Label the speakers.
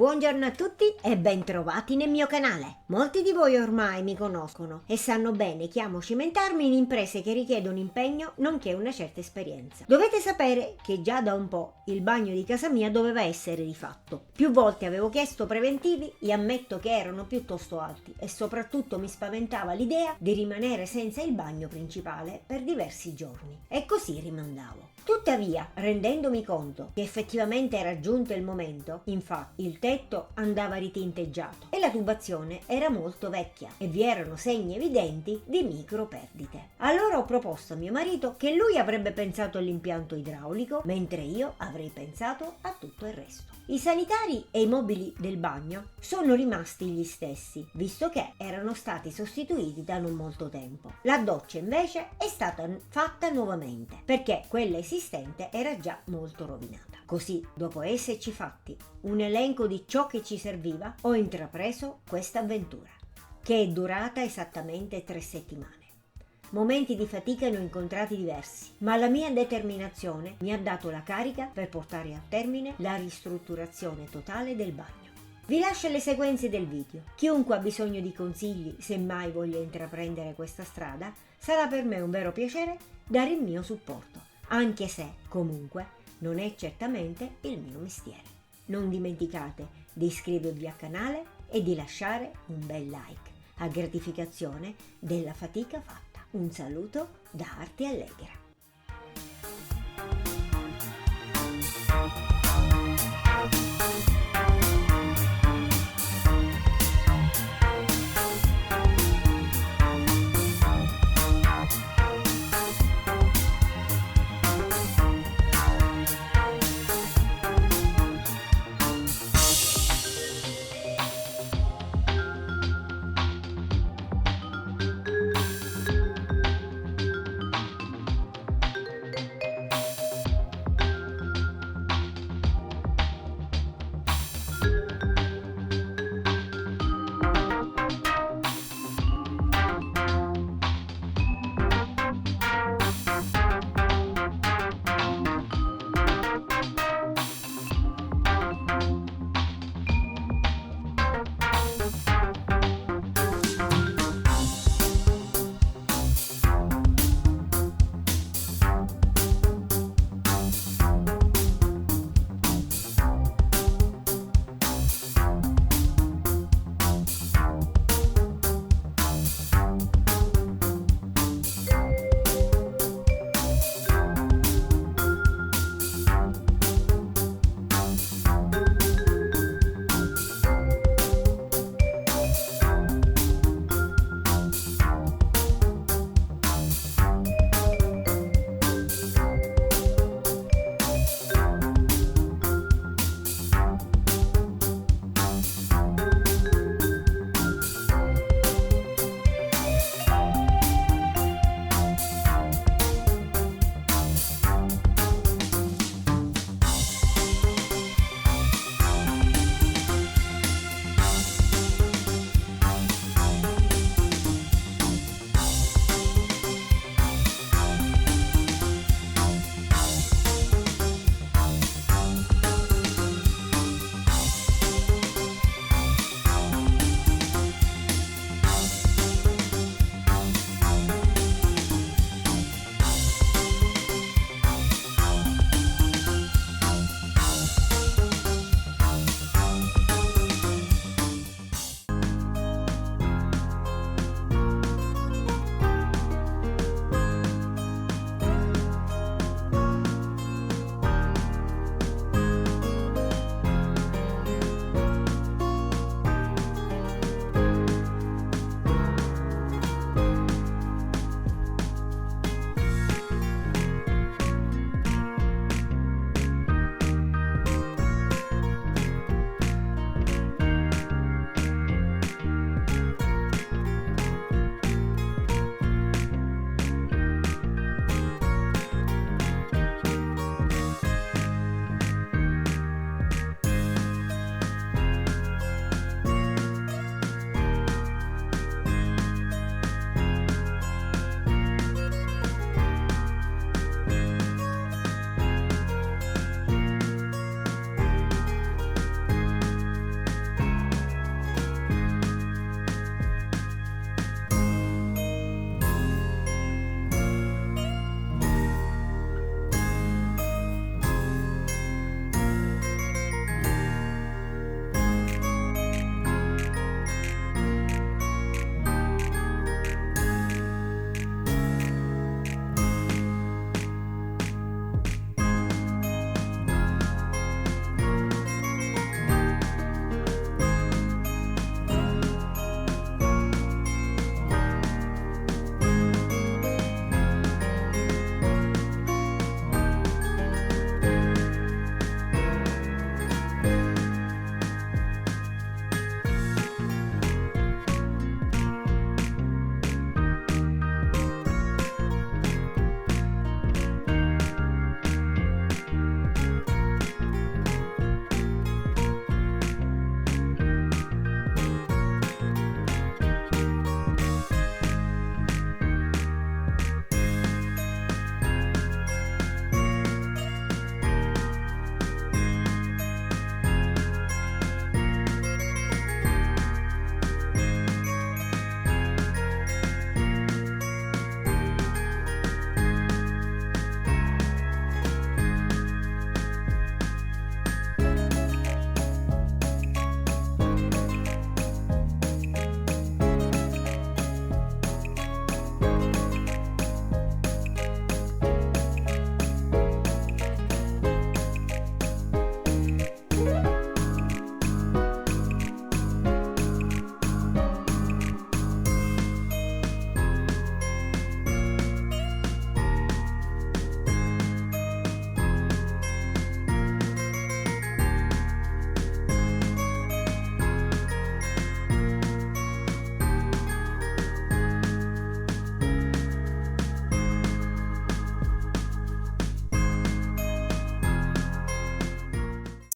Speaker 1: Buongiorno a tutti e bentrovati nel mio canale. Molti di voi ormai mi conoscono e sanno bene che amo cimentarmi in imprese che richiedono impegno nonché una certa esperienza. Dovete sapere che già da un po' il bagno di casa mia doveva essere rifatto. Più volte avevo chiesto preventivi e ammetto che erano piuttosto alti e soprattutto mi spaventava l'idea di rimanere senza il bagno principale per diversi giorni e così rimandavo. Tuttavia, rendendomi conto che effettivamente era giunto il momento, infatti il tetto andava ritinteggiato e la tubazione era molto vecchia e vi erano segni evidenti di micro perdite. Allora ho proposto a mio marito che lui avrebbe pensato all'impianto idraulico, mentre io avrei pensato a tutto il resto. I sanitari e i mobili del bagno sono rimasti gli stessi, visto che erano stati sostituiti da non molto tempo. La doccia invece è stata fatta nuovamente, perché quella esistente era già molto rovinata. Così, dopo esserci fatti un elenco di ciò che ci serviva, ho intrapreso questa avventura, che è durata esattamente 3 settimane. Momenti di fatica ne ho incontrati diversi, ma la mia determinazione mi ha dato la carica per portare a termine la ristrutturazione totale del bagno. Vi lascio le sequenze del video. Chiunque ha bisogno di consigli, se mai voglia intraprendere questa strada, sarà per me un vero piacere dare il mio supporto, anche se, comunque, non è certamente il mio mestiere. Non dimenticate di iscrivervi al canale e di lasciare un bel like, a gratificazione della fatica fatta. Un saluto da Arte Allegra.